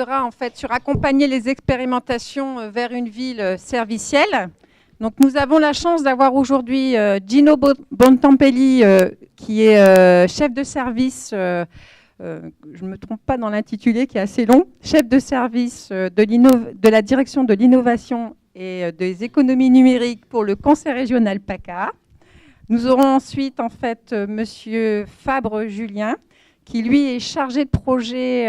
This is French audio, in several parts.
portera en fait sur accompagner les expérimentations vers une ville servicielle. Donc nous avons la chance d'avoir aujourd'hui Gino Bontampelli qui est chef de service, je ne me trompe pas dans l'intitulé qui est assez long, chef de service de la direction de l'innovation et des économies numériques pour le Conseil régional PACA. Nous aurons ensuite en fait monsieur Fabre Julien qui lui est chargé de projet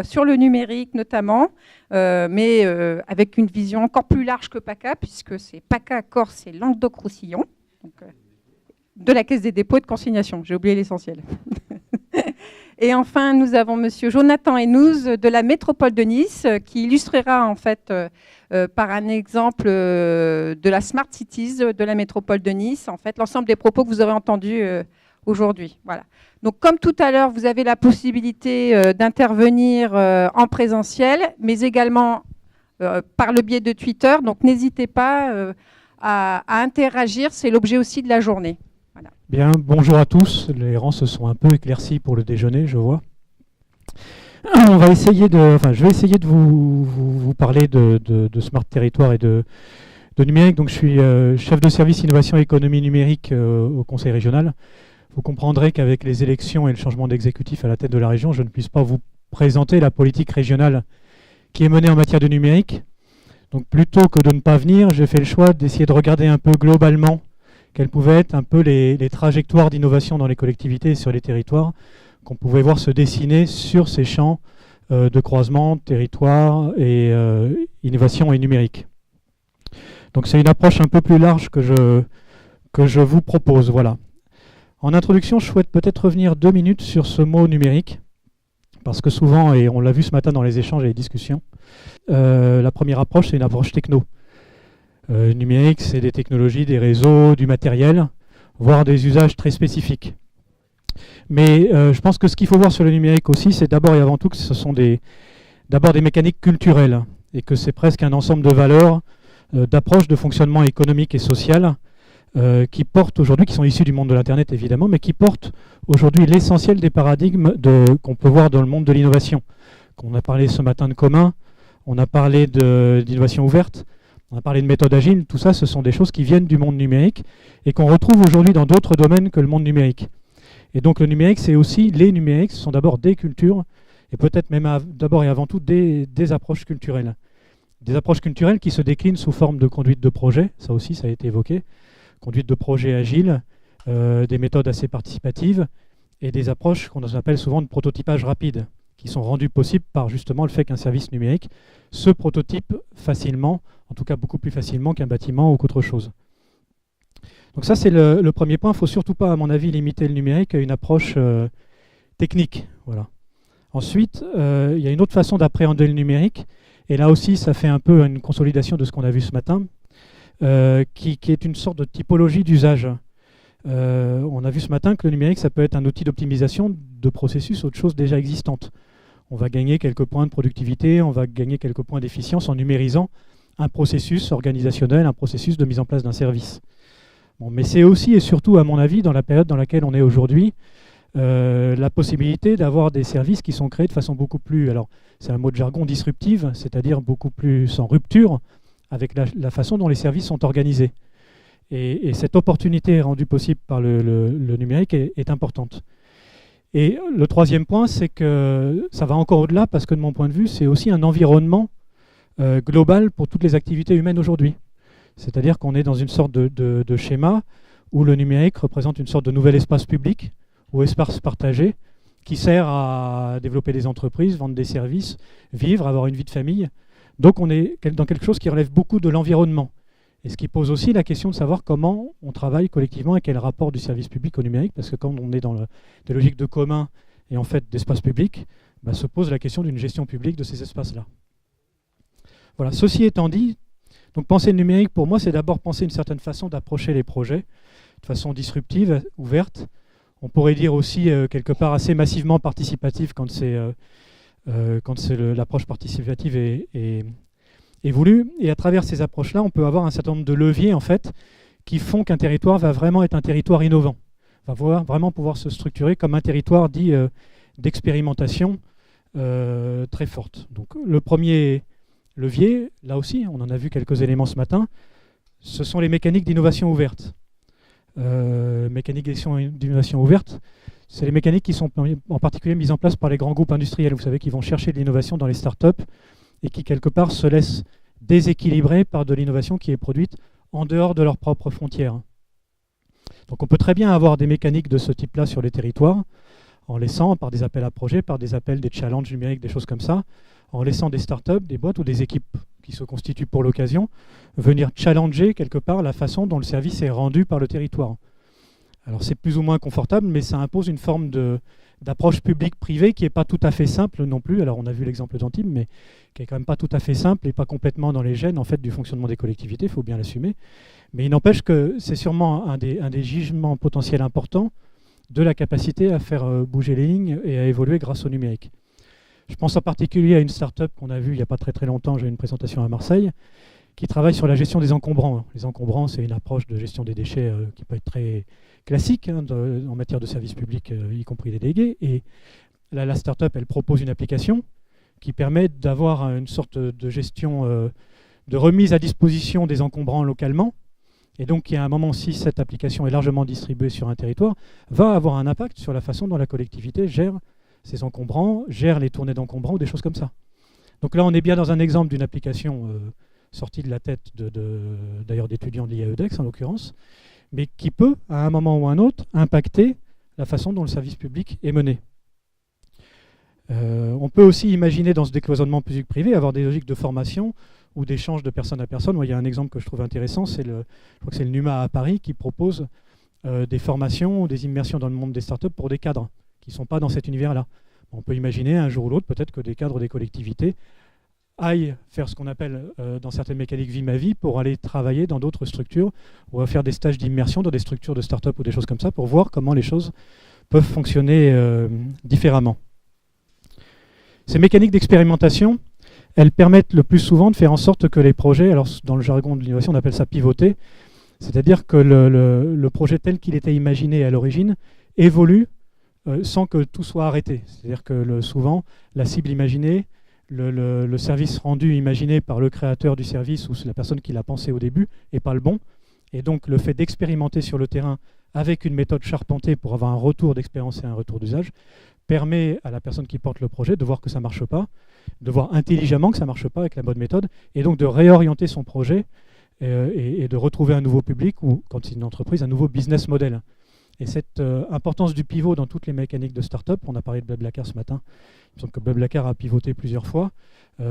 sur le numérique notamment, mais avec une vision encore plus large que PACA, puisque c'est PACA, Corse et Languedoc-Roussillon, de la Caisse des dépôts et de consignation. J'ai oublié l'essentiel. Et enfin, nous avons monsieur Jonathan Henouz de la métropole de Nice, qui illustrera en fait par un exemple de la Smart Cities de la métropole de Nice, en fait, l'ensemble des propos que vous aurez entendus aujourd'hui. Voilà. Donc, comme tout à l'heure, vous avez la possibilité d'intervenir en présentiel, mais également par le biais de Twitter. Donc, n'hésitez pas à interagir. C'est l'objet aussi de la journée. Voilà. Bien, bonjour à tous. Les rangs se sont un peu éclaircis pour le déjeuner, je vois. Je vais essayer de vous parler de Smart Territoire et de numérique. Donc, je suis chef de service innovation et économie numérique au Conseil régional. Vous comprendrez qu'avec les élections et le changement d'exécutif à la tête de la région, je ne puisse pas vous présenter la politique régionale qui est menée en matière de numérique. Donc plutôt que de ne pas venir, j'ai fait le choix d'essayer de regarder un peu globalement quelles pouvaient être un peu les trajectoires d'innovation dans les collectivités et sur les territoires qu'on pouvait voir se dessiner sur ces champs de croisement, territoire et innovation et numérique. Donc c'est une approche un peu plus large que je vous propose. Voilà. En introduction, je souhaite peut-être revenir 2 minutes sur ce mot numérique, parce que souvent, et on l'a vu ce matin dans les échanges et les discussions, la première approche, c'est une approche techno. Numérique, c'est des technologies, des réseaux, du matériel, voire des usages très spécifiques. Mais je pense que ce qu'il faut voir sur le numérique aussi, c'est d'abord et avant tout que ce sont d'abord des mécaniques culturelles, et que c'est presque un ensemble de valeurs, d'approches de fonctionnement économique et social, qui portent aujourd'hui, qui sont issus du monde de l'Internet évidemment, mais qui portent aujourd'hui l'essentiel des paradigmes qu'on peut voir dans le monde de l'innovation. On a parlé ce matin de commun, on a parlé d'innovation ouverte, on a parlé de méthode agile, tout ça ce sont des choses qui viennent du monde numérique et qu'on retrouve aujourd'hui dans d'autres domaines que le monde numérique. Et donc le numérique, c'est aussi les numériques, ce sont d'abord des cultures et peut-être même d'abord et avant tout des approches culturelles. Des approches culturelles qui se déclinent sous forme de conduite de projet, ça aussi ça a été évoqué, conduite de projet agile, des méthodes assez participatives et des approches qu'on appelle souvent de prototypage rapide, qui sont rendues possibles par justement le fait qu'un service numérique se prototype facilement, en tout cas beaucoup plus facilement qu'un bâtiment ou qu'autre chose. Donc ça c'est le premier point. Il ne faut surtout pas, à mon avis, limiter le numérique à une approche technique. Voilà. Ensuite, il y a une autre façon d'appréhender le numérique, et là aussi ça fait un peu une consolidation de ce qu'on a vu ce matin, qui est une sorte de typologie d'usage. On a vu ce matin que le numérique, ça peut être un outil d'optimisation de processus ou de choses déjà existantes. On va gagner quelques points de productivité, on va gagner quelques points d'efficience en numérisant un processus organisationnel, un processus de mise en place d'un service. Bon, mais c'est aussi et surtout, à mon avis, dans la période dans laquelle on est aujourd'hui, la possibilité d'avoir des services qui sont créés de façon beaucoup plus, alors c'est un mot de jargon, disruptive, c'est-à-dire beaucoup plus en rupture avec la façon dont les services sont organisés. Et cette opportunité rendue possible par le numérique est importante. Et le troisième point, c'est que ça va encore au-delà, parce que de mon point de vue, c'est aussi un environnement global pour toutes les activités humaines aujourd'hui. C'est-à-dire qu'on est dans une sorte de schéma où le numérique représente une sorte de nouvel espace public ou espace partagé qui sert à développer des entreprises, vendre des services, vivre, avoir une vie de famille. Donc on est dans quelque chose qui relève beaucoup de l'environnement. Et ce qui pose aussi la question de savoir comment on travaille collectivement et quel rapport du service public au numérique, parce que quand on est dans des logiques de commun et en fait d'espace public, se pose la question d'une gestion publique de ces espaces-là. Voilà, ceci étant dit, donc penser le numérique pour moi, c'est d'abord penser une certaine façon d'approcher les projets, de façon disruptive, ouverte. On pourrait dire aussi quelque part assez massivement participative quand c'est l'approche participative est voulue. Et à travers ces approches-là, on peut avoir un certain nombre de leviers en fait, qui font qu'un territoire va vraiment être un territoire innovant, va vraiment pouvoir se structurer comme un territoire dit d'expérimentation, très forte. Donc le premier levier, là aussi, on en a vu quelques éléments ce matin, ce sont les mécaniques d'innovation ouverte. Mécaniques d'innovation ouverte, c'est les mécaniques qui sont en particulier mises en place par les grands groupes industriels, vous savez, qui vont chercher de l'innovation dans les startups et qui, quelque part, se laissent déséquilibrer par de l'innovation qui est produite en dehors de leurs propres frontières. Donc on peut très bien avoir des mécaniques de ce type-là sur les territoires, en laissant, par des appels à projets, par des appels, des challenges numériques, des choses comme ça, en laissant des startups, des boîtes ou des équipes qui se constituent pour l'occasion, venir challenger quelque part la façon dont le service est rendu par le territoire. Alors c'est plus ou moins confortable, mais ça impose une forme d'approche publique-privée qui n'est pas tout à fait simple non plus. Alors on a vu l'exemple d'Antibes, mais qui est quand même pas tout à fait simple et pas complètement dans les gènes en fait, du fonctionnement des collectivités, il faut bien l'assumer. Mais il n'empêche que c'est sûrement un des gisements potentiels importants de la capacité à faire bouger les lignes et à évoluer grâce au numérique. Je pense en particulier à une start-up qu'on a vue il n'y a pas très très longtemps, j'ai eu une présentation à Marseille, qui travaille sur la gestion des encombrants. Les encombrants, c'est une approche de gestion des déchets qui peut être très classique en matière de services publics, y compris les délégués. Et la start-up, elle propose une application qui permet d'avoir une sorte de gestion, de remise à disposition des encombrants localement. Et donc, il y a un moment, si cette application est largement distribuée sur un territoire, va avoir un impact sur la façon dont la collectivité gère ces encombrants, gère les tournées d'encombrants ou des choses comme ça. Donc là, on est bien dans un exemple d'une application sortie de la tête d'ailleurs d'étudiants de l'IAEDEX en l'occurrence, mais qui peut, à un moment ou à un autre, impacter la façon dont le service public est mené. On peut aussi imaginer dans ce décloisonnement public-privé avoir des logiques de formation ou d'échange de personne à personne. Moi, il y a un exemple que je trouve intéressant, je crois que c'est le NUMA à Paris qui propose des formations ou des immersions dans le monde des startups pour des cadres qui ne sont pas dans cet univers-là. On peut imaginer un jour ou l'autre peut-être que des cadres des collectivités aillent faire ce qu'on appelle dans certaines mécaniques vie ma vie pour aller travailler dans d'autres structures ou à faire des stages d'immersion dans des structures de start-up ou des choses comme ça pour voir comment les choses peuvent fonctionner différemment. Ces mécaniques d'expérimentation, elles permettent le plus souvent de faire en sorte que les projets, alors dans le jargon de l'innovation on appelle ça pivoter, c'est-à-dire que le projet tel qu'il était imaginé à l'origine évolue sans que tout soit arrêté. C'est-à-dire que souvent la cible imaginée, le service rendu imaginé par le créateur du service ou la personne qui l'a pensé au début n'est pas le bon. Et donc le fait d'expérimenter sur le terrain avec une méthode charpentée pour avoir un retour d'expérience et un retour d'usage permet à la personne qui porte le projet de voir que ça ne marche pas, de voir intelligemment que ça ne marche pas avec la bonne méthode, et donc de réorienter son projet et de retrouver un nouveau public ou, quand c'est une entreprise, un nouveau business model. Et cette importance du pivot dans toutes les mécaniques de start-up, on a parlé de BlaBlaCar ce matin, il me semble que BlaBlaCar a pivoté plusieurs fois,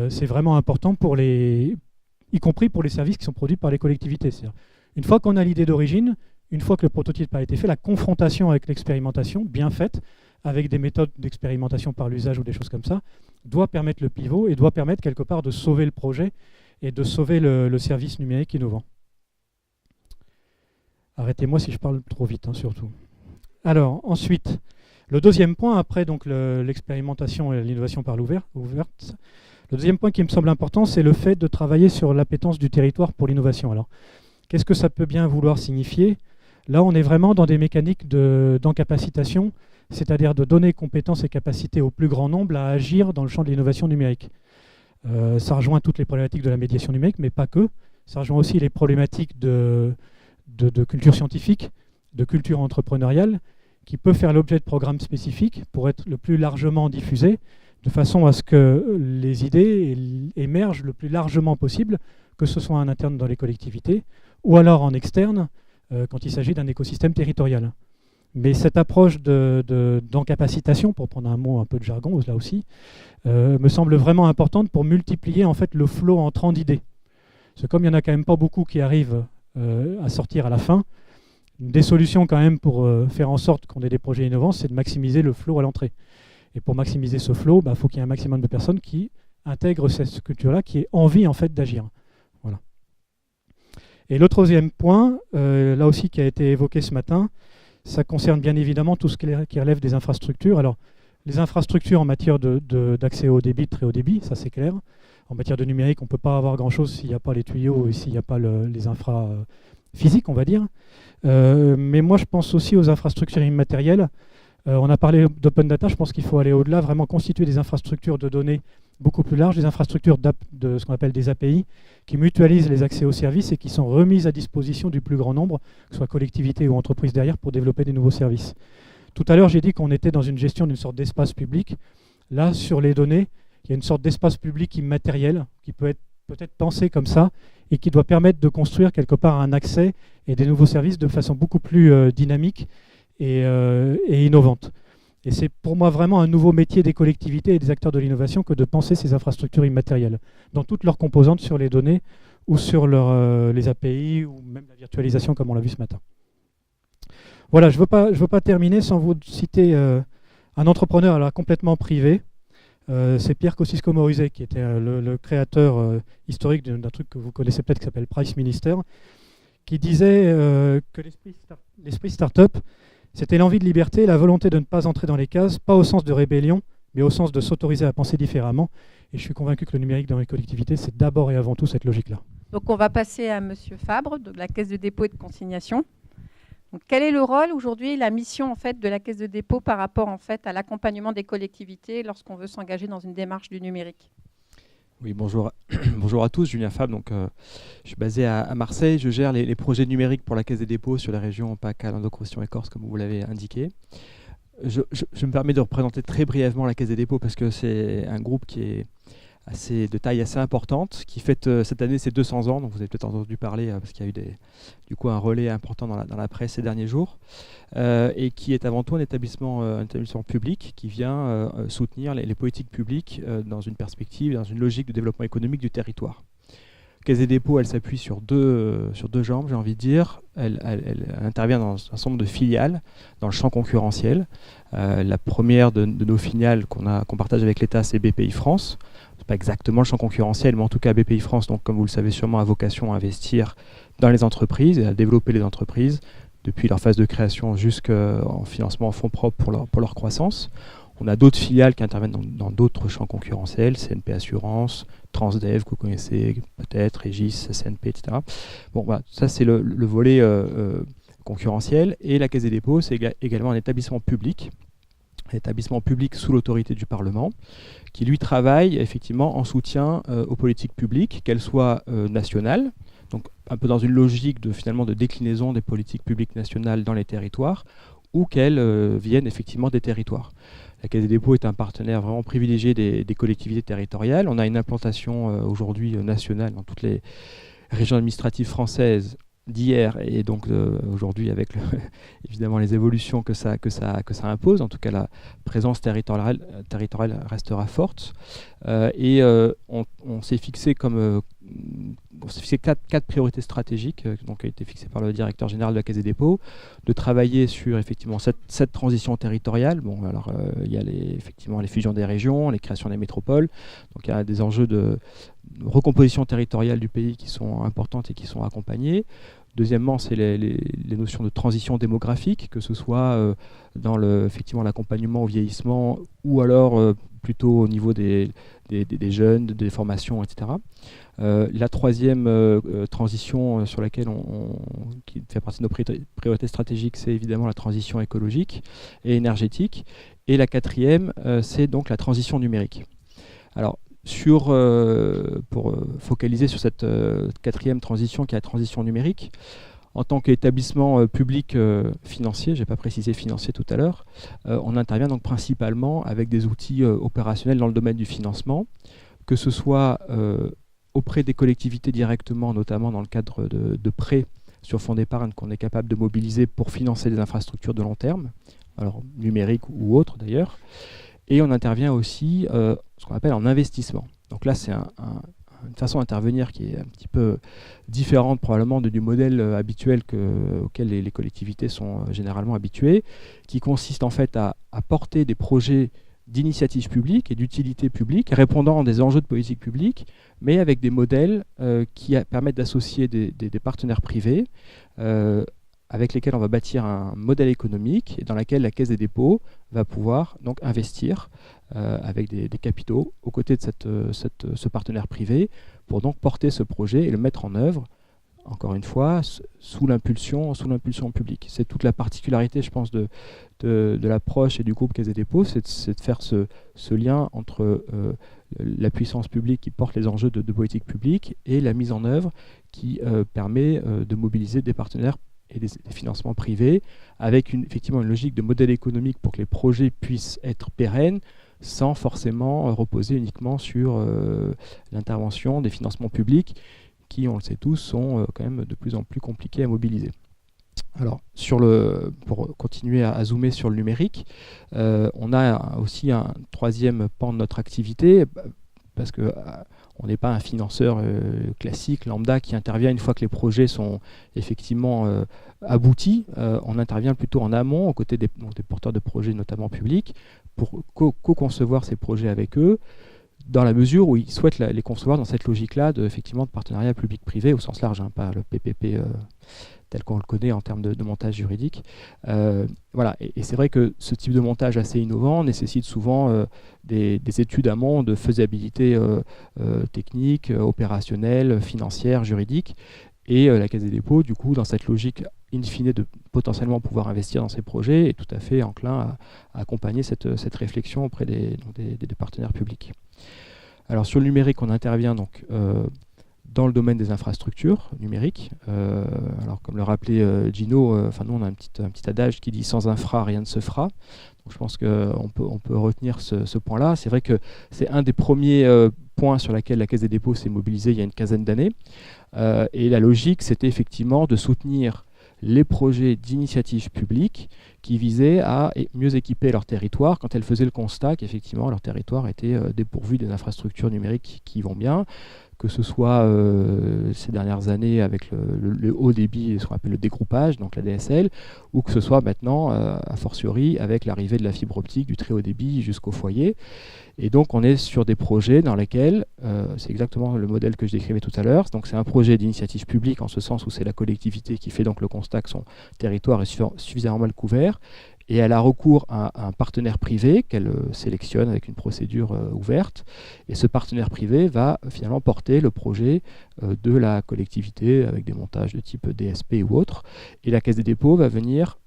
c'est vraiment important y compris pour les services qui sont produits par les collectivités. C'est-à-dire, une fois qu'on a l'idée d'origine, une fois que le prototype a été fait, la confrontation avec l'expérimentation bien faite, avec des méthodes d'expérimentation par l'usage ou des choses comme ça, doit permettre le pivot et doit permettre quelque part de sauver le projet et de sauver le service numérique innovant. Arrêtez-moi si je parle trop vite, hein, surtout. Alors, ensuite, le deuxième point, après donc l'expérimentation et l'innovation par l'ouverte, le deuxième point qui me semble important, c'est le fait de travailler sur l'appétence du territoire pour l'innovation. Alors, qu'est-ce que ça peut bien vouloir signifier? Là, on est vraiment dans des mécaniques d'encapacitation, c'est-à-dire de donner compétences et capacités au plus grand nombre à agir dans le champ de l'innovation numérique. Ça rejoint toutes les problématiques de la médiation numérique, mais pas que. Ça rejoint aussi les problématiques de culture scientifique, de culture entrepreneuriale, qui peut faire l'objet de programmes spécifiques pour être le plus largement diffusés, de façon à ce que les idées émergent le plus largement possible, que ce soit en interne dans les collectivités, ou alors en externe, quand il s'agit d'un écosystème territorial. Mais cette approche d'encapacitation, pour prendre un mot un peu de jargon là aussi, me semble vraiment importante pour multiplier en fait le flot entrant d'idées. Parce que comme il n'y en a quand même pas beaucoup qui arrivent à sortir à la fin, des solutions quand même pour faire en sorte qu'on ait des projets innovants, c'est de maximiser le flot à l'entrée. Et pour maximiser ce flot, faut qu'il y ait un maximum de personnes qui intègrent cette culture-là, qui aient envie en fait d'agir. Voilà. Et le troisième point, là aussi qui a été évoqué ce matin, ça concerne bien évidemment tout ce qui relève des infrastructures. Alors, les infrastructures en matière d'accès au débit, très haut débit, ça c'est clair. En matière de numérique, on ne peut pas avoir grand-chose s'il n'y a pas les tuyaux et s'il n'y a pas les infras physiques, on va dire. Mais moi, je pense aussi aux infrastructures immatérielles On a parlé d'open data, je pense qu'il faut aller au-delà, vraiment constituer des infrastructures de données beaucoup plus larges, des infrastructures de ce qu'on appelle des API, qui mutualisent les accès aux services et qui sont remises à disposition du plus grand nombre, que ce soit collectivité ou entreprise derrière, pour développer des nouveaux services. Tout à l'heure, j'ai dit qu'on était dans une gestion d'une sorte d'espace public. Là, sur les données, il y a une sorte d'espace public immatériel qui peut être peut-être pensé comme ça et qui doit permettre de construire quelque part un accès et des nouveaux services de façon beaucoup plus dynamique et innovante. Et c'est pour moi vraiment un nouveau métier des collectivités et des acteurs de l'innovation que de penser ces infrastructures immatérielles dans toutes leurs composantes sur les données ou sur les API ou même la virtualisation comme on l'a vu ce matin. Voilà, je ne veux pas terminer sans vous citer un entrepreneur alors, complètement privé. C'est Pierre Kosciusko-Morizet qui était le créateur historique d'un truc que vous connaissez peut-être qui s'appelle Price Minister, qui disait que l'esprit start-up, c'était l'envie de liberté, la volonté de ne pas entrer dans les cases, pas au sens de rébellion, mais au sens de s'autoriser à penser différemment. Et je suis convaincu que le numérique dans les collectivités, c'est d'abord et avant tout cette logique-là. Donc on va passer à Monsieur Fabre, de la Caisse de dépôt et de consignation. Donc, quel est le rôle aujourd'hui, la mission en fait, de la Caisse de dépôt par rapport en fait, à l'accompagnement des collectivités lorsqu'on veut s'engager dans une démarche du numérique? Oui, bonjour. Bonjour à tous, Julien Fabre. Donc, je suis basé à Marseille. Je gère les projets numériques pour la Caisse des dépôts sur la région PACA, Languedoc-Roussillon et Corse, comme vous l'avez indiqué. Je me permets de représenter très brièvement la Caisse des dépôts parce que c'est un groupe qui est de taille assez importante, qui fête cette année ses 200 ans. Donc, vous avez peut-être entendu parler parce qu'il y a eu du coup un relais important dans la presse ces derniers jours, et qui est avant tout un établissement public qui vient soutenir les politiques publiques dans une perspective, dans une logique de développement économique du territoire. Caisse des dépôts, elle s'appuie sur deux jambes, j'ai envie de dire. Elle intervient dans un certain nombre de filiales dans le champ concurrentiel. La première de nos filiales qu'on partage avec l'État, c'est BPI France. Ce n'est pas exactement le champ concurrentiel, mais en tout cas BPI France, donc, comme vous le savez sûrement, a vocation à investir dans les entreprises et à développer les entreprises depuis leur phase de création jusqu'en financement en fonds propres pour leur croissance. On a d'autres filiales qui interviennent dans d'autres champs concurrentiels, CNP Assurance, Transdev, que vous connaissez peut-être, Régis, CNP, etc. Bon, voilà, ça c'est le volet concurrentiel. Et la Caisse des dépôts, c'est également un établissement public sous l'autorité du Parlement, qui lui travaille effectivement en soutien aux politiques publiques, qu'elles soient nationales, donc un peu dans une logique de déclinaison des politiques publiques nationales dans les territoires, ou qu'elles viennent effectivement des territoires. La Caisse des dépôts est un partenaire vraiment privilégié des collectivités territoriales. On a une implantation aujourd'hui nationale dans toutes les régions administratives françaises d'hier et donc aujourd'hui avec évidemment les évolutions que ça impose. En tout cas, la présence territoriale restera forte. On s'est fixé quatre priorités stratégiques donc, qui ont été fixées par le directeur général de la Caisse des dépôts, de travailler sur effectivement cette transition territoriale. Bon, alors il y a effectivement les fusions des régions, les créations des métropoles. Donc il y a des enjeux de recomposition territoriale du pays qui sont importantes et qui sont accompagnées. Deuxièmement, c'est les notions de transition démographique, que ce soit dans effectivement l'accompagnement au vieillissement ou alors plutôt au niveau des jeunes, des formations, etc. La troisième transition sur laquelle qui fait partie de nos priorités stratégiques, c'est évidemment la transition écologique et énergétique. Et la quatrième, c'est donc la transition numérique. Alors, pour focaliser sur cette quatrième transition qui est la transition numérique, en tant qu'établissement public financier, je n'ai pas précisé financier tout à l'heure, on intervient donc principalement avec des outils opérationnels dans le domaine du financement, que ce soit auprès des collectivités directement, notamment dans le cadre de prêts sur fonds d'épargne qu'on est capable de mobiliser pour financer des infrastructures de long terme, alors numériques ou autres d'ailleurs. Et on intervient aussi ce qu'on appelle en investissement. Donc là, c'est une façon d'intervenir qui est un petit peu différente probablement du modèle habituel auquel les collectivités sont généralement habituées, qui consiste en fait à porter des projets d'initiative publique et d'utilité publique, répondant à des enjeux de politique publique, mais avec des modèles qui permettent d'associer des partenaires privés avec lesquels on va bâtir un modèle économique et dans lequel la Caisse des dépôts va pouvoir donc investir avec des capitaux aux côtés de ce partenaire privé pour donc porter ce projet et le mettre en œuvre encore une fois, sous l'impulsion publique. C'est toute la particularité, je pense, de l'approche et du groupe Caisse des dépôts, c'est de faire ce lien entre la puissance publique qui porte les enjeux de politique publique et la mise en œuvre qui permet de mobiliser des partenaires et des financements privés, avec effectivement une logique de modèle économique pour que les projets puissent être pérennes, sans forcément reposer uniquement sur l'intervention des financements publics, qui, on le sait tous, sont quand même de plus en plus compliqués à mobiliser. Alors, pour continuer à zoomer sur le numérique, on a aussi un troisième pan de notre activité, parce que on n'est pas un financeur classique, lambda, qui intervient une fois que les projets sont effectivement aboutis. On intervient plutôt en amont, aux côtés des porteurs de projets, notamment publics, pour co-concevoir ces projets avec eux, dans la mesure où ils souhaitent les concevoir dans cette logique-là de partenariat public-privé, au sens large, pas le PPP tel qu'on le connaît en termes de montage juridique. Voilà. Et c'est vrai que ce type de montage assez innovant nécessite souvent des études amont de faisabilité technique, opérationnelle, financière, juridique. Et la Caisse des dépôts, du coup, dans cette logique in fine de potentiellement pouvoir investir dans ces projets, est tout à fait enclin à accompagner cette réflexion auprès des partenaires publics. Alors sur le numérique, on intervient donc dans le domaine des infrastructures numériques. Alors comme le rappelait Gino, nous on a un petit adage qui dit « sans infra, rien ne se fera ». Donc je pense qu'on peut retenir ce point-là. C'est vrai que c'est un des premiers points sur lesquels la Caisse des dépôts s'est mobilisée il y a une quinzaine d'années. Et la logique, c'était effectivement de soutenir les projets d'initiative publique qui visaient à mieux équiper leur territoire quand elles faisaient le constat qu'effectivement leur territoire était dépourvu des infrastructures numériques qui vont bien, que ce soit ces dernières années avec le haut débit, ce qu'on appelle le dégroupage, donc la DSL, ou que ce soit maintenant, a fortiori, avec l'arrivée de la fibre optique, du très haut débit jusqu'au foyer. Et donc on est sur des projets dans lesquels, c'est exactement le modèle que je décrivais tout à l'heure, donc c'est un projet d'initiative publique en ce sens où c'est la collectivité qui fait donc le constat que son territoire est suffisamment mal couvert, et elle a recours à un partenaire privé qu'elle sélectionne avec une procédure ouverte, et ce partenaire privé va finalement porter le projet de la collectivité avec des montages de type DSP ou autre, et la Caisse des dépôts va venir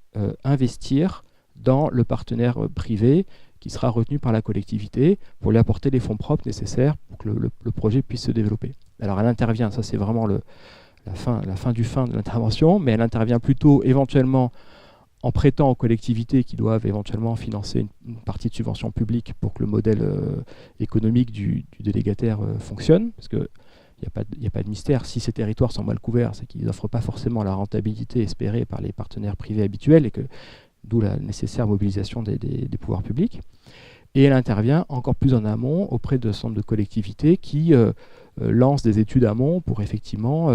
investir dans le partenaire privé qui sera retenu par la collectivité pour lui apporter les fonds propres nécessaires pour que le projet puisse se développer. Alors elle intervient, ça c'est vraiment la fin du fin de l'intervention, mais elle intervient plutôt éventuellement en prêtant aux collectivités qui doivent éventuellement financer une partie de subvention publique pour que le modèle économique du délégataire fonctionne, parce qu'il n'y a pas de mystère, si ces territoires sont mal couverts, c'est qu'ils n'offrent pas forcément la rentabilité espérée par les partenaires privés habituels, et que d'où la nécessaire mobilisation des pouvoirs publics. Et elle intervient encore plus en amont auprès de centres de collectivités qui lancent des études amont pour effectivement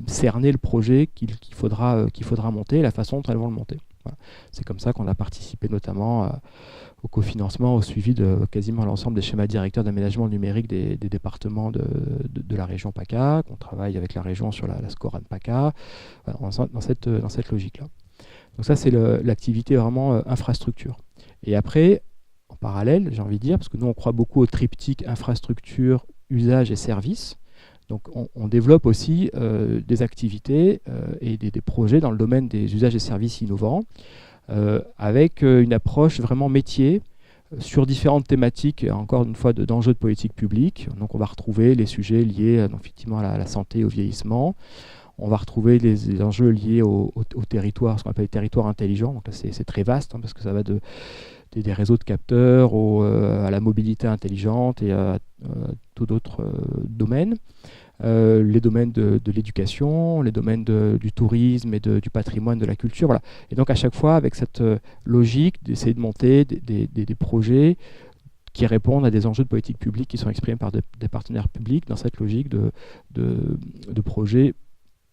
cerner le projet qu'il faudra monter et la façon dont elles vont le monter. Voilà. C'est comme ça qu'on a participé notamment au cofinancement, au suivi de quasiment l'ensemble des schémas directeurs d'aménagement numérique des départements de la région PACA, qu'on travaille avec la région sur la SCORAN PACA, voilà, dans cette logique-là. Donc ça, c'est l'activité vraiment infrastructure. Et après, en parallèle, j'ai envie de dire, parce que nous, on croit beaucoup au triptyque infrastructure, usage et service. Donc on développe aussi des activités et des projets dans le domaine des usages et services innovants, avec une approche vraiment métier sur différentes thématiques, encore une fois, d'enjeux de politique publique. Donc on va retrouver les sujets liés donc, effectivement à la santé, au vieillissement. On va retrouver les enjeux liés au territoire, ce qu'on appelle les territoires intelligents. Donc là, c'est très vaste, parce que ça va des réseaux de capteurs à la mobilité intelligente et à tout d'autres domaines. Les domaines de l'éducation, les domaines du tourisme et du patrimoine, de la culture. Voilà. Et donc à chaque fois, avec cette logique d'essayer de monter des projets qui répondent à des enjeux de politique publique qui sont exprimés par des partenaires publics dans cette logique de projets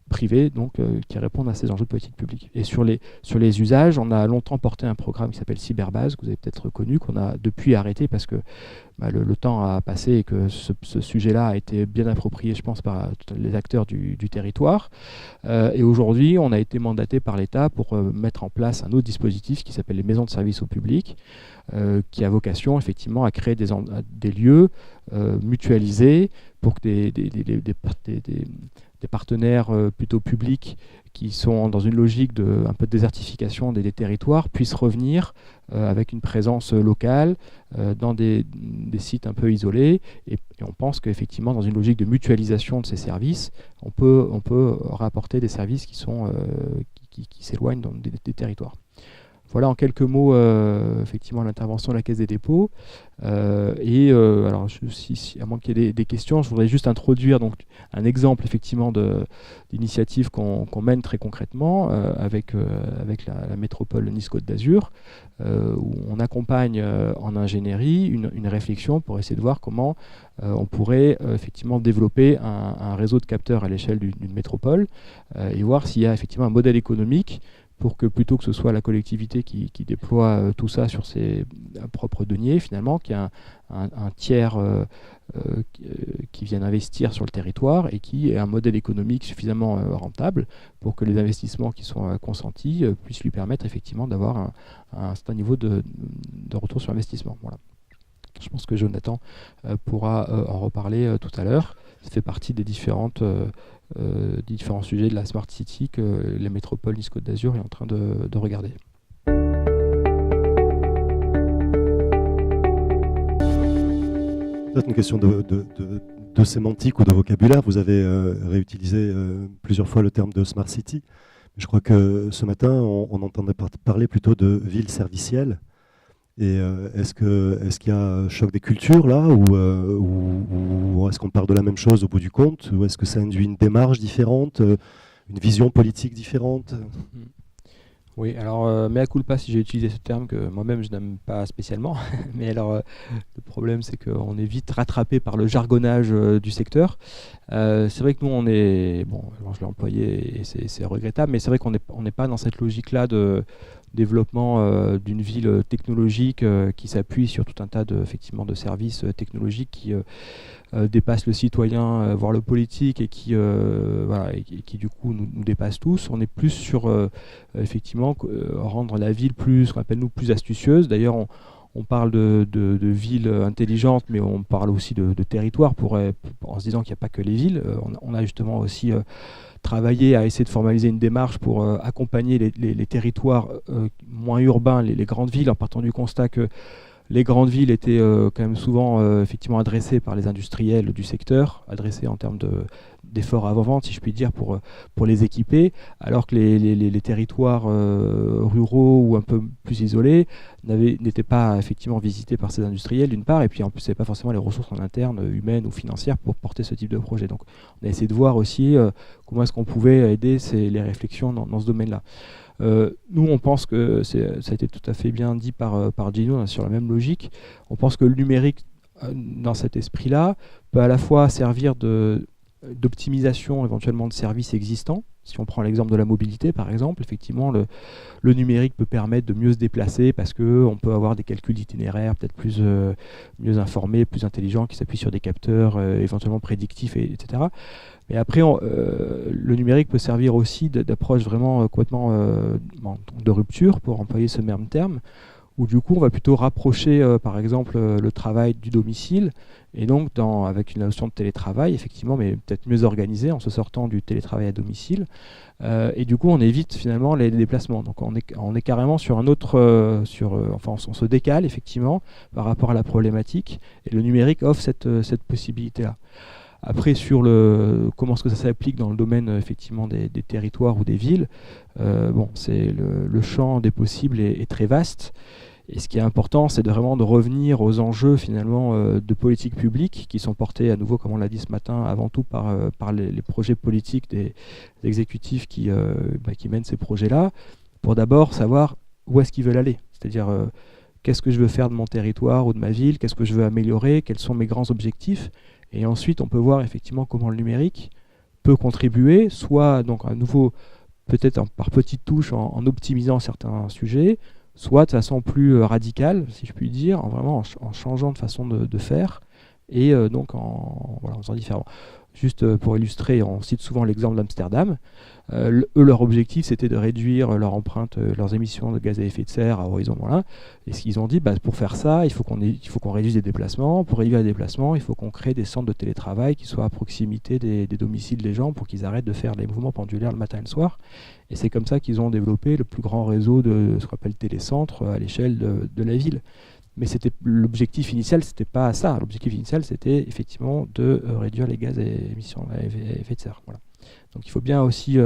privés donc, qui répondent à ces enjeux de politique publique. Et sur les usages, on a longtemps porté un programme qui s'appelle Cyberbase, que vous avez peut-être connu, qu'on a depuis arrêté parce que le temps a passé et que ce sujet-là a été bien approprié, je pense, par les acteurs du territoire. Et aujourd'hui, on a été mandaté par l'État pour mettre en place un autre dispositif qui s'appelle les maisons de services au public, qui a vocation effectivement à créer des lieux mutualisés pour que des partenaires plutôt publics qui sont dans une logique un peu de désertification des territoires puissent revenir avec une présence locale dans des sites un peu isolés. Et on pense qu'effectivement, dans une logique de mutualisation de ces services, on peut rapporter des services qui s'éloignent des territoires. Voilà en quelques mots effectivement l'intervention de la Caisse des dépôts. Alors, à moins qu'il y ait des questions, je voudrais juste introduire donc, un exemple effectivement d'initiative qu'on mène très concrètement avec la métropole Nice-Côte d'Azur, où on accompagne en ingénierie une réflexion pour essayer de voir comment on pourrait effectivement développer un réseau de capteurs à l'échelle d'une métropole et voir s'il y a effectivement un modèle économique pour que plutôt que ce soit la collectivité qui déploie tout ça sur ses propres deniers, finalement, qu'il y ait un tiers qui vienne investir sur le territoire et qui ait un modèle économique suffisamment rentable pour que les investissements qui sont consentis puissent lui permettre effectivement d'avoir un certain niveau de retour sur investissement. Voilà. Je pense que Jonathan pourra en reparler tout à l'heure. Ça fait partie des différents sujets de la Smart City que la métropole Nice-Côte d'Azur est en train de regarder. Peut-être une question de sémantique ou de vocabulaire. Vous avez réutilisé plusieurs fois le terme de Smart City. Je crois que ce matin, on entendait parler plutôt de ville servicielle. Et est-ce qu'il y a un choc des cultures là, ou est-ce qu'on parle de la même chose au bout du compte, ou est-ce que ça induit une démarche différente, une vision politique différente? Oui, alors mea culpa si j'ai utilisé ce terme que moi-même je n'aime pas spécialement, mais alors le problème c'est qu'on est vite rattrapé par le jargonnage du secteur. C'est vrai que nous on est, bon je l'ai employé et c'est regrettable, mais c'est vrai qu'on n'est pas dans cette logique-là de développement d'une ville technologique qui s'appuie sur tout un tas effectivement de services technologiques qui dépassent le citoyen, voire le politique, et qui du coup nous dépassent tous. On est plus sur effectivement rendre la ville plus, ce qu'on appelle nous, plus astucieuse. D'ailleurs, on parle de villes intelligentes, mais on parle aussi de territoires en se disant qu'il n'y a pas que les villes. On a justement aussi travaillé à essayer de formaliser une démarche pour accompagner les territoires moins urbains, les grandes villes, en partant du constat que les grandes villes étaient quand même souvent effectivement adressées par les industriels du secteur, adressées en termes d'efforts avant-vente, si je puis dire, pour les équiper, alors que les territoires ruraux ou un peu plus isolés n'étaient pas effectivement visités par ces industriels d'une part, et puis en plus, il n'y avait pas forcément les ressources en interne, humaines ou financières, pour porter ce type de projet. Donc on a essayé de voir aussi comment est-ce qu'on pouvait aider les réflexions dans ce domaine-là. Nous, on pense que ça a été tout à fait bien dit par Gino, sur la même logique. On pense que le numérique, dans cet esprit-là, peut à la fois servir d'optimisation éventuellement de services existants. Si on prend l'exemple de la mobilité, par exemple, effectivement, le numérique peut permettre de mieux se déplacer parce qu'on peut avoir des calculs d'itinéraires peut-être mieux informés, plus intelligents, qui s'appuient sur des capteurs éventuellement prédictifs, etc. Mais après, le numérique peut servir aussi d'approche vraiment complètement de rupture, pour employer ce même terme, où du coup on va plutôt rapprocher par exemple le travail du domicile, et donc avec une notion de télétravail effectivement, mais peut-être mieux organisé en se sortant du télétravail à domicile, et du coup on évite finalement les déplacements. Donc on est carrément sur un autre, on se décale effectivement par rapport à la problématique, et le numérique offre cette possibilité-là. Après, sur comment est-ce que ça s'applique dans le domaine effectivement des territoires ou des villes, c'est le champ des possibles est très vaste. Et ce qui est important, c'est vraiment de revenir aux enjeux finalement de politique publique, qui sont portés à nouveau, comme on l'a dit ce matin, avant tout par les projets politiques des exécutifs qui mènent ces projets-là, pour d'abord savoir où est-ce qu'ils veulent aller. C'est-à-dire qu'est-ce que je veux faire de mon territoire ou de ma ville, qu'est-ce que je veux améliorer, quels sont mes grands objectifs. Et ensuite, on peut voir effectivement comment le numérique peut contribuer, soit donc à nouveau, peut-être par petites touches, en optimisant certains sujets, soit de façon plus radicale, si je puis dire, en changeant de façon de faire, et donc en faisant différemment. Juste pour illustrer, on cite souvent l'exemple d'Amsterdam. Eux, leur objectif, c'était de réduire leur empreinte, leurs émissions de gaz à effet de serre à horizon moyen. Et ce qu'ils ont dit, pour faire ça, il faut qu'on réduise les déplacements. Pour réduire les déplacements, il faut qu'on crée des centres de télétravail qui soient à proximité des domiciles des gens pour qu'ils arrêtent de faire les mouvements pendulaires le matin et le soir. Et c'est comme ça qu'ils ont développé le plus grand réseau de ce qu'on appelle télécentres à l'échelle de la ville. Mais l'objectif initial, c'était pas ça. L'objectif initial, c'était effectivement de réduire les gaz à émissions à effet de serre. Voilà. Donc il faut bien aussi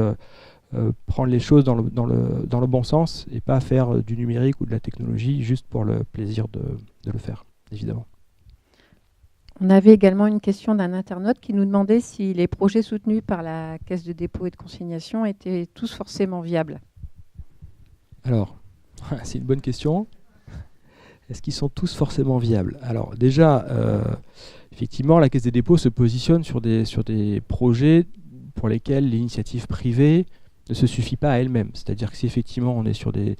prendre les choses dans le bon sens et pas faire du numérique ou de la technologie juste pour le plaisir de le faire, évidemment. On avait également une question d'un internaute qui nous demandait si les projets soutenus par la Caisse de dépôt et de consignation étaient tous forcément viables. Alors, c'est une bonne question. Est-ce qu'ils sont tous forcément viables? Alors déjà, effectivement, la Caisse des dépôts se positionne sur des projets pour lesquels l'initiative privée ne se suffit pas à elle-même. C'est-à-dire que si effectivement on est sur des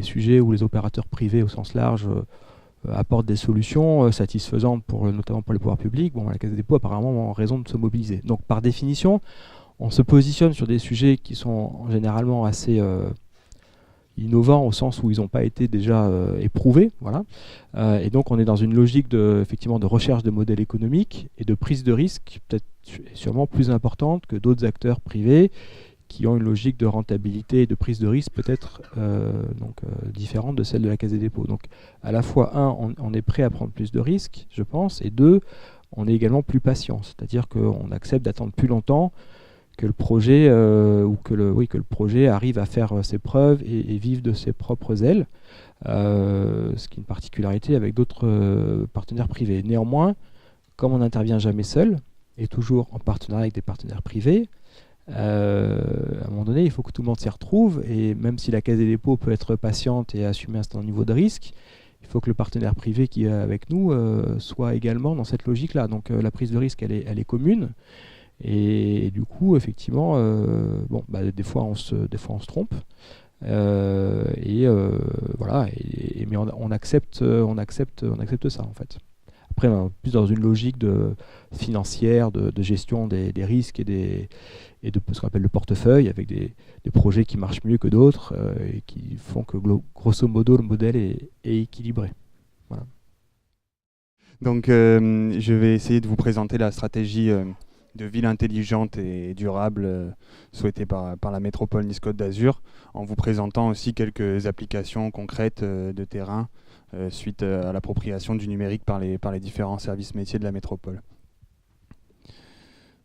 sujets où les opérateurs privés au sens large apportent des solutions satisfaisantes notamment pour les pouvoirs publics, la Caisse des dépôts apparemment a raison de se mobiliser. Donc par définition, on se positionne sur des sujets qui sont généralement assez innovants au sens où ils n'ont pas été déjà éprouvés. Voilà. Et donc on est dans une logique effectivement de recherche de modèles économiques et de prise de risque peut-être sûrement plus importante que d'autres acteurs privés qui ont une logique de rentabilité et de prise de risque peut-être différente de celle de la Caisse des dépôts. Donc à la fois, on est prêt à prendre plus de risques, je pense, et deux, on est également plus patient. C'est-à-dire qu'on accepte d'attendre plus longtemps que le projet que le projet arrive à faire ses preuves et vive de ses propres ailes, ce qui est une particularité avec d'autres partenaires privés. Néanmoins, comme on n'intervient jamais seul, et toujours en partenariat avec des partenaires privés, à un moment donné, il faut que tout le monde s'y retrouve, et même si la Caisse des dépôts peut être patiente et assumer un certain niveau de risque, il faut que le partenaire privé qui est avec nous soit également dans cette logique-là. Donc la prise de risque, elle est commune, et du coup, effectivement, des fois on se trompe, voilà, mais on accepte ça en fait. Après, on est plus dans une logique financière, de gestion des risques et de ce qu'on appelle le portefeuille, avec des projets qui marchent mieux que d'autres et qui font que, grosso modo, le modèle est équilibré. Voilà. Donc, je vais essayer de vous présenter la stratégie de ville intelligente et durable souhaitée par la métropole Nice-Côte d'Azur, en vous présentant aussi quelques applications concrètes de terrain suite à l'appropriation du numérique par les différents services métiers de la métropole.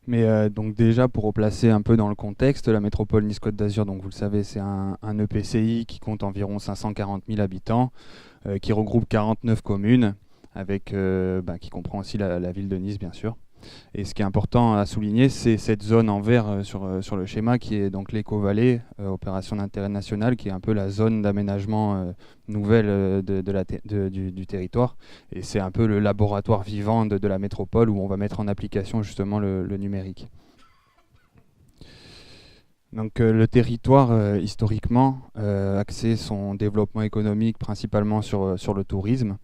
Mais donc déjà, pour replacer un peu dans le contexte, la métropole Nice-Côte d'Azur, donc vous le savez, c'est un EPCI qui compte environ 540 000 habitants, qui regroupe 49 communes, qui comprend aussi la ville de Nice, bien sûr. Et ce qui est important à souligner, c'est cette zone en vert sur le schéma qui est donc l'Éco-Vallée, opération d'intérêt national, qui est un peu la zone d'aménagement nouvelle du territoire. Et c'est un peu le laboratoire vivant de la métropole où on va mettre en application justement le numérique. Donc le territoire, historiquement, axé son développement économique principalement sur le tourisme.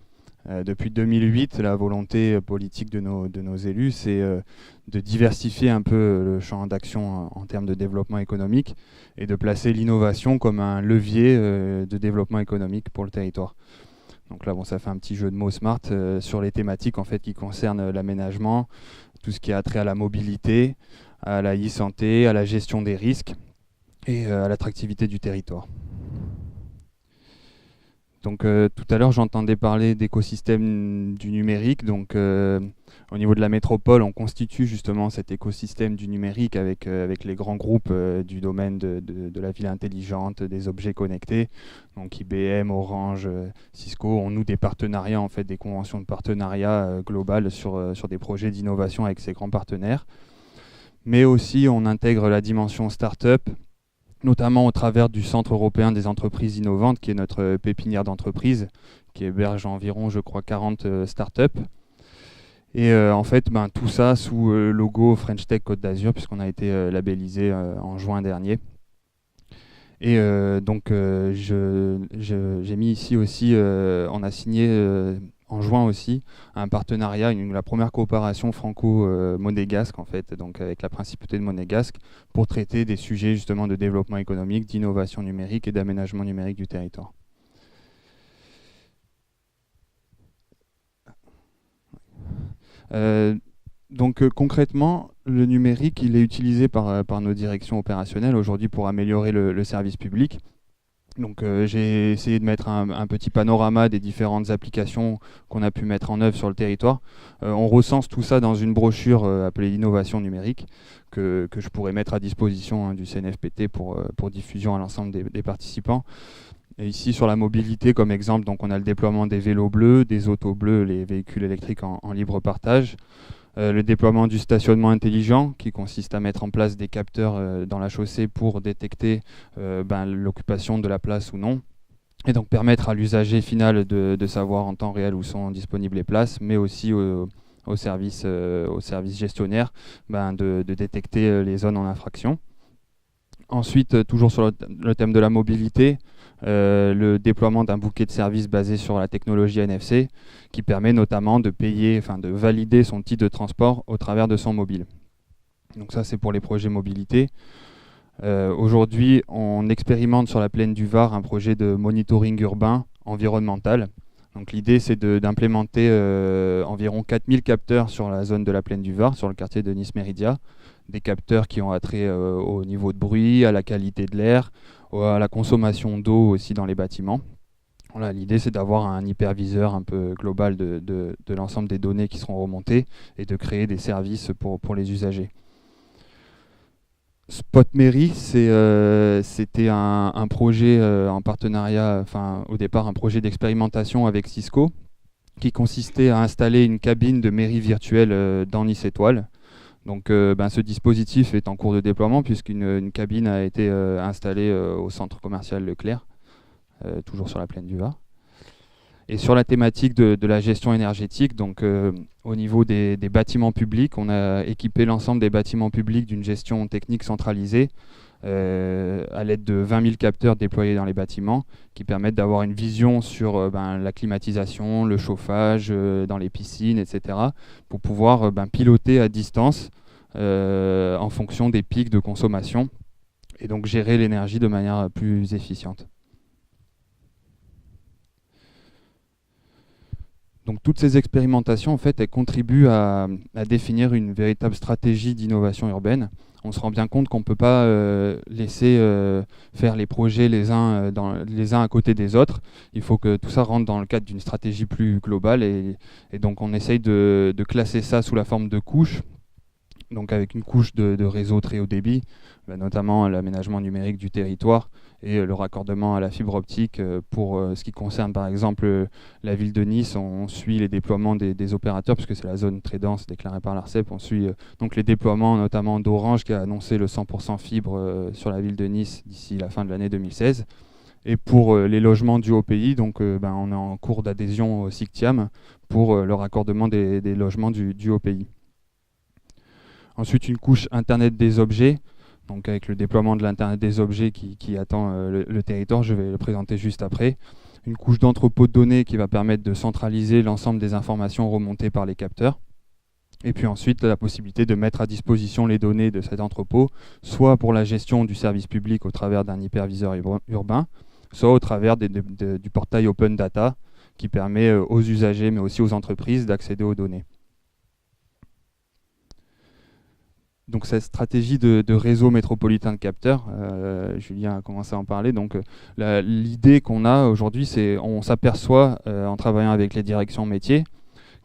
Depuis 2008, la volonté politique de nos élus, c'est de diversifier un peu le champ d'action en termes de développement économique et de placer l'innovation comme un levier de développement économique pour le territoire. Donc là, ça fait un petit jeu de mots smart sur les thématiques en fait, qui concernent l'aménagement, tout ce qui a trait à la mobilité, à la e-santé, à la gestion des risques et à l'attractivité du territoire. Donc tout à l'heure, j'entendais parler d'écosystème du numérique. Donc au niveau de la métropole, on constitue justement cet écosystème du numérique avec les grands groupes du domaine de la ville intelligente, des objets connectés. Donc IBM, Orange, Cisco, on noue des partenariats, en fait, des conventions de partenariat globales sur des projets d'innovation avec ces grands partenaires. Mais aussi, on intègre la dimension start-up, notamment au travers du Centre européen des entreprises innovantes, qui est notre pépinière d'entreprises, qui héberge environ, je crois, 40 startups. Et en fait, tout ça sous le logo French Tech Côte d'Azur, puisqu'on a été labellisé en juin dernier. Et donc, j'ai mis ici aussi, on a signé en juin aussi un partenariat, la première coopération franco-monégasque en fait, donc avec la principauté de Monégasque, pour traiter des sujets justement de développement économique, d'innovation numérique et d'aménagement numérique du territoire. Concrètement, le numérique, il est utilisé par nos directions opérationnelles aujourd'hui pour améliorer le service public. Donc j'ai essayé de mettre un petit panorama des différentes applications qu'on a pu mettre en œuvre sur le territoire. On recense tout ça dans une brochure appelée Innovation numérique que je pourrais mettre à disposition du CNFPT pour diffusion à l'ensemble des participants. Et ici sur la mobilité comme exemple, donc on a le déploiement des vélos bleus, des autos bleus, les véhicules électriques en libre partage. Le déploiement du stationnement intelligent qui consiste à mettre en place des capteurs dans la chaussée pour détecter l'occupation de la place ou non, et donc permettre à l'usager final de savoir en temps réel où sont disponibles les places, mais aussi au service gestionnaire de détecter les zones en infraction. Ensuite, toujours sur le thème de la mobilité, le déploiement d'un bouquet de services basé sur la technologie NFC qui permet notamment de valider son titre de transport au travers de son mobile. Donc ça, c'est pour les projets mobilité. Aujourd'hui, on expérimente sur la plaine du Var un projet de monitoring urbain environnemental. Donc l'idée, c'est d'implémenter environ 4000 capteurs sur la zone de la plaine du Var, sur le quartier de Nice-Méridia. Des capteurs qui ont attrait au niveau de bruit, à la qualité de l'air, à la consommation d'eau aussi dans les bâtiments. Voilà, l'idée, c'est d'avoir un hyperviseur un peu global de l'ensemble des données qui seront remontées et de créer des services pour les usagers. Spot Mairie, c'était un projet en partenariat, au départ un projet d'expérimentation avec Cisco qui consistait à installer une cabine de mairie virtuelle dans Nice Étoile. Donc ce dispositif est en cours de déploiement puisqu'une cabine a été installée au centre commercial Leclerc, toujours sur la plaine du Var. Et sur la thématique de la gestion énergétique, donc au niveau des bâtiments publics, on a équipé l'ensemble des bâtiments publics d'une gestion technique centralisée à l'aide de 20 000 capteurs déployés dans les bâtiments qui permettent d'avoir une vision sur la climatisation, le chauffage dans les piscines, etc. pour pouvoir piloter à distance en fonction des pics de consommation et donc gérer l'énergie de manière plus efficiente. Donc toutes ces expérimentations, en fait, elles contribuent à définir une véritable stratégie d'innovation urbaine. On se rend bien compte qu'on ne peut pas laisser faire les projets les uns à côté des autres. Il faut que tout ça rentre dans le cadre d'une stratégie plus globale et donc on essaye de classer ça sous la forme de couches. Donc avec une couche de réseau très haut débit, notamment l'aménagement numérique du territoire et le raccordement à la fibre optique. Pour ce qui concerne par exemple la ville de Nice, on suit les déploiements des opérateurs puisque c'est la zone très dense déclarée par l'ARCEP. On suit donc les déploiements notamment d'Orange qui a annoncé le 100% fibre sur la ville de Nice d'ici la fin de l'année 2016. Et pour les logements du haut pays, donc, on est en cours d'adhésion au SICTIAM pour le raccordement des logements du haut pays. Ensuite, une couche Internet des objets, donc avec le déploiement de l'Internet des objets qui attend le territoire, je vais le présenter juste après. Une couche d'entrepôt de données qui va permettre de centraliser l'ensemble des informations remontées par les capteurs. Et puis ensuite, la possibilité de mettre à disposition les données de cet entrepôt, soit pour la gestion du service public au travers d'un hyperviseur urbain, soit au travers du portail Open Data, qui permet aux usagers, mais aussi aux entreprises, d'accéder aux données. Donc cette stratégie de réseau métropolitain de capteurs, Julien a commencé à en parler. Donc l'idée qu'on a aujourd'hui, c'est on s'aperçoit en travaillant avec les directions métiers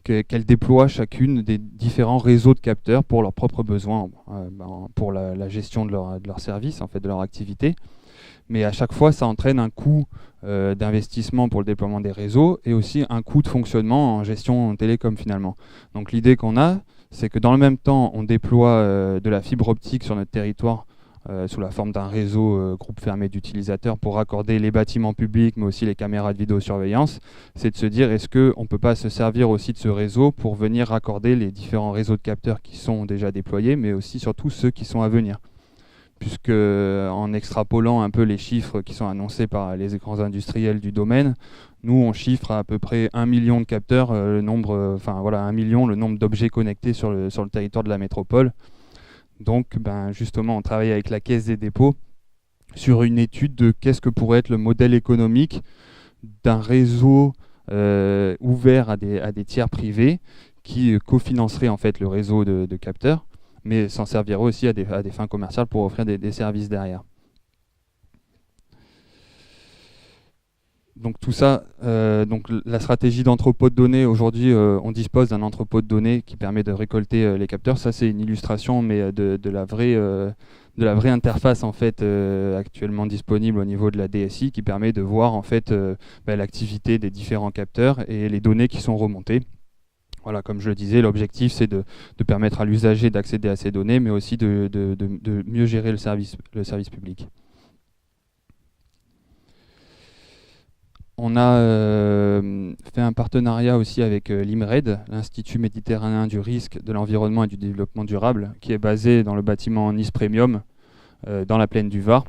qu'elles déploient chacune des différents réseaux de capteurs pour leurs propres besoins, pour la gestion de leur service, en fait, de leur activité. Mais à chaque fois, ça entraîne un coût d'investissement pour le déploiement des réseaux et aussi un coût de fonctionnement en gestion télécom finalement. Donc l'idée qu'on a, c'est que dans le même temps, on déploie de la fibre optique sur notre territoire sous la forme d'un réseau groupe fermé d'utilisateurs pour raccorder les bâtiments publics, mais aussi les caméras de vidéosurveillance. C'est de se dire, est-ce qu'on ne peut pas se servir aussi de ce réseau pour venir raccorder les différents réseaux de capteurs qui sont déjà déployés, mais aussi surtout ceux qui sont à venir. puisque en extrapolant un peu les chiffres qui sont annoncés par les grands industriels du domaine, nous on chiffre à peu près 1 million de capteurs, 1 million le nombre d'objets connectés sur le territoire de la métropole. Donc justement on travaille avec la Caisse des dépôts sur une étude de qu'est-ce que pourrait être le modèle économique d'un réseau ouvert à des tiers privés qui cofinancerait en fait le réseau de capteurs, mais s'en servirait aussi à des fins commerciales pour offrir des services derrière. Donc tout ça, donc la stratégie d'entrepôt de données, aujourd'hui on dispose d'un entrepôt de données qui permet de récolter les capteurs. Ça c'est une illustration mais de la vraie interface en fait actuellement disponible au niveau de la DSI, qui permet de voir en fait l'activité des différents capteurs et les données qui sont remontées. Voilà, comme je le disais, l'objectif c'est de permettre à l'usager d'accéder à ces données, mais aussi de mieux gérer le service public. On a fait un partenariat aussi avec l'IMRED, l'Institut méditerranéen du risque, de l'environnement et du développement durable, qui est basé dans le bâtiment Nice Premium, dans la plaine du Var,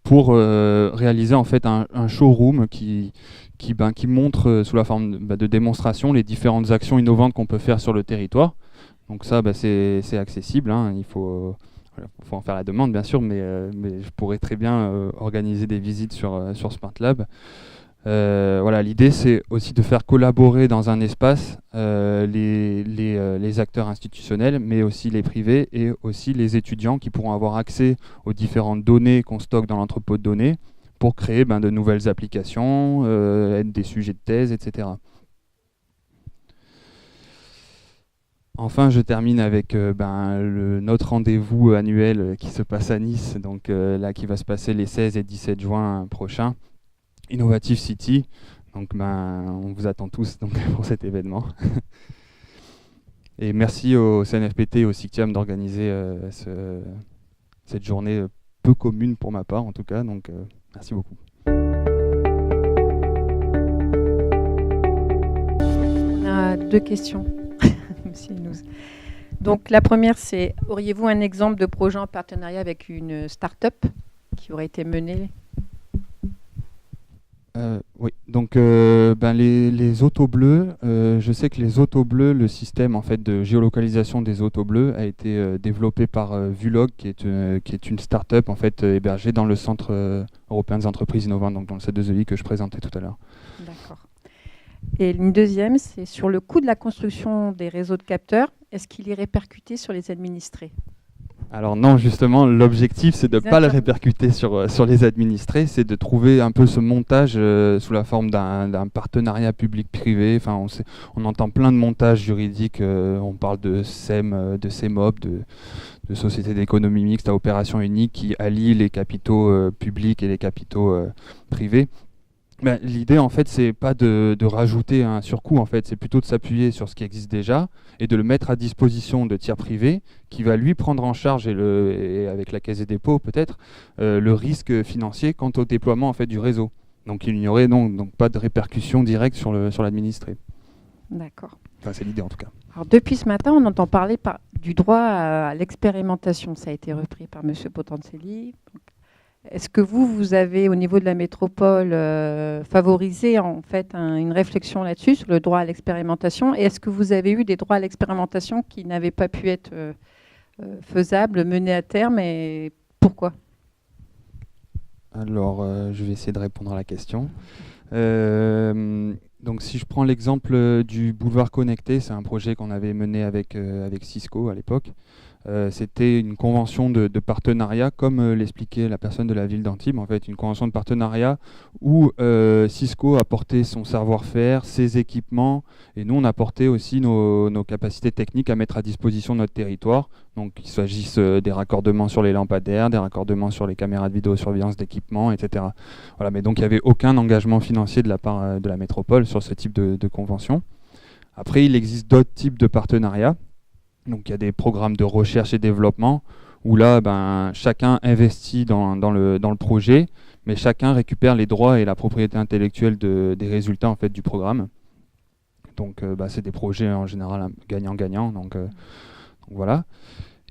pour réaliser en fait un showroom qui montre sous la forme de démonstration les différentes actions innovantes qu'on peut faire sur le territoire. Donc ça, c'est accessible, hein, il faut en faire la demande bien sûr, mais je pourrais très bien organiser des visites sur Smart Lab. Voilà, l'idée c'est aussi de faire collaborer dans un espace les acteurs institutionnels, mais aussi les privés et aussi les étudiants qui pourront avoir accès aux différentes données qu'on stocke dans l'entrepôt de données pour créer de nouvelles applications, être des sujets de thèse, etc. Enfin, je termine avec notre rendez-vous annuel qui se passe à Nice, donc là qui va se passer les 16 et 17 juin prochains. Innovative City, donc on vous attend tous donc, pour cet événement. Et merci au CNFPT et au CICTIAM d'organiser cette journée peu commune pour ma part en tout cas, donc merci beaucoup. On a 2 questions. Donc la première c'est, auriez-vous un exemple de projet en partenariat avec une start-up qui aurait été menée ? Oui, donc les autos bleus, je sais que les autos bleus, le système en fait de géolocalisation des autos bleus a été développé par Vulog, qui est une start-up en fait hébergée dans le Centre européen des entreprises innovantes, donc dans le C2EI que je présentais tout à l'heure. D'accord. Et une deuxième, c'est sur le coût de la construction des réseaux de capteurs. Est-ce qu'il est répercuté sur les administrés ? Alors non, justement, l'objectif, c'est de ne pas le répercuter sur les administrés, c'est de trouver un peu ce montage sous la forme d'un partenariat public-privé. Enfin, on entend plein de montages juridiques, on parle de SEM, de CEMOP, de sociétés d'économie mixte à opération unique qui allient les capitaux publics et les capitaux privés. L'idée, en fait, c'est pas de rajouter un surcoût, en fait, c'est plutôt de s'appuyer sur ce qui existe déjà et de le mettre à disposition de tiers privés qui va lui prendre en charge, et avec la Caisse des dépôts peut-être, le risque financier quant au déploiement en fait, du réseau. Donc il n'y aurait donc pas de répercussion directe sur l'administré. D'accord. Enfin, c'est l'idée en tout cas. Alors, depuis ce matin, on entend parler du droit à l'expérimentation. Ça a été repris par M. Potenzelli. Est-ce que vous avez, au niveau de la métropole, favorisé en fait une réflexion là-dessus, sur le droit à l'expérimentation ? Et est-ce que vous avez eu des droits à l'expérimentation qui n'avaient pas pu être faisables, menés à terme, et pourquoi ? Alors, je vais essayer de répondre à la question. Donc, si je prends l'exemple du boulevard connecté, c'est un projet qu'on avait mené avec Cisco à l'époque. C'était une convention de partenariat, comme l'expliquait la personne de la ville d'Antibes, en fait, une convention de partenariat où Cisco apportait son savoir-faire, ses équipements, et nous on apportait aussi nos capacités techniques à mettre à disposition de notre territoire. Donc qu'il s'agisse des raccordements sur les lampadaires, des raccordements sur les caméras de vidéosurveillance d'équipements, etc. Voilà, mais donc il n'y avait aucun engagement financier de la part de la métropole sur ce type de convention. Après, il existe d'autres types de partenariats. Donc il y a des programmes de recherche et développement où là, chacun investit dans le projet, mais chacun récupère les droits et la propriété intellectuelle des résultats en fait, du programme. Donc c'est des projets en général gagnant-gagnant. Donc voilà.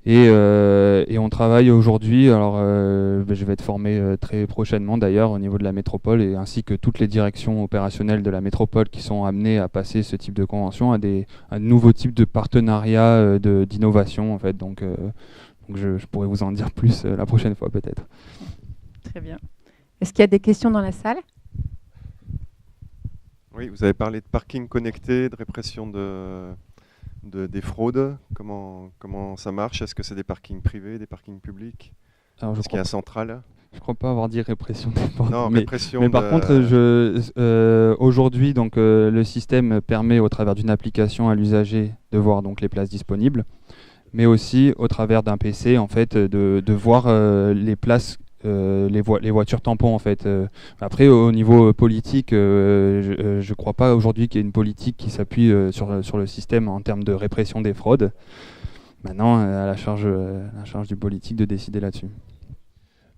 Et on travaille aujourd'hui, alors je vais être formé très prochainement d'ailleurs au niveau de la métropole, et ainsi que toutes les directions opérationnelles de la métropole qui sont amenées à passer ce type de convention à de nouveaux types de partenariats d'innovation en fait. Donc je pourrais vous en dire plus la prochaine fois peut-être. Très bien. Est-ce qu'il y a des questions dans la salle? Oui, vous avez parlé de parking connecté, de répression des fraudes. Comment ça marche? Est-ce que c'est des parkings privés, des parkings publics? Est-ce qu'il y a un central? Je ne crois pas avoir dit répression des fraudes. Non, répression mais par contre, aujourd'hui, donc, le système permet au travers d'une application à l'usager de voir donc, les places disponibles, mais aussi au travers d'un PC en fait, de voir les places, les voitures tampons en fait. Après, au niveau politique, je ne crois pas aujourd'hui qu'il y ait une politique qui s'appuie sur le système en termes de répression des fraudes. Maintenant, à la charge du politique de décider là-dessus.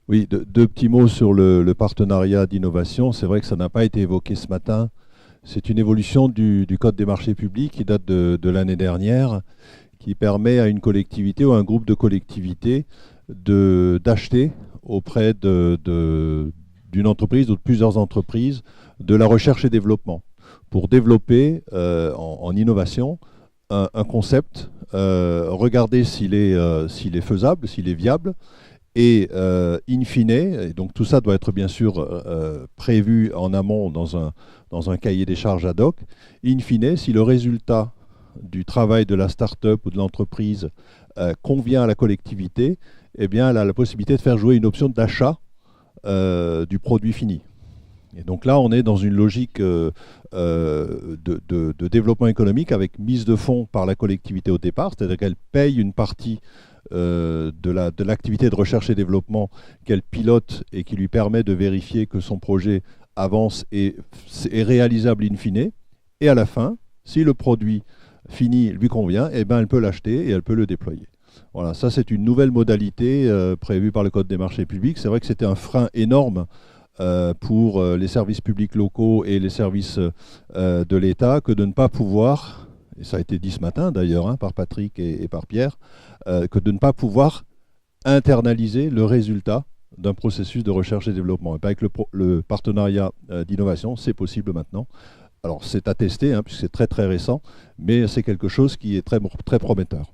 Oui, deux petits mots sur le partenariat d'innovation. C'est vrai que ça n'a pas été évoqué ce matin. C'est une évolution du Code des marchés publics qui date de l'année dernière, qui permet à une collectivité ou à un groupe de collectivités d'acheter auprès d'une entreprise ou de plusieurs entreprises de la recherche et développement pour développer en innovation un concept, regarder s'il est faisable, s'il est viable, et in fine, et donc tout ça doit être bien sûr prévu en amont dans un cahier des charges ad hoc, in fine, si le résultat du travail de la start-up ou de l'entreprise convient à la collectivité, eh bien, elle a la possibilité de faire jouer une option d'achat du produit fini. Et donc là, on est dans une logique de développement économique avec mise de fonds par la collectivité au départ, c'est-à-dire qu'elle paye une partie de l'activité de recherche et développement qu'elle pilote et qui lui permet de vérifier que son projet avance et est réalisable in fine. Et à la fin, si le produit fini lui convient, eh ben, elle peut l'acheter et elle peut le déployer. Voilà, ça c'est une nouvelle modalité prévue par le Code des marchés publics. C'est vrai que c'était un frein énorme pour les services publics locaux et les services de l'État que de ne pas pouvoir, et ça a été dit ce matin d'ailleurs par Patrick et par Pierre, que de ne pas pouvoir internaliser le résultat d'un processus de recherche et développement. Et avec le partenariat d'innovation, c'est possible maintenant. Alors c'est à tester, puisque c'est très très récent, mais c'est quelque chose qui est très, très prometteur.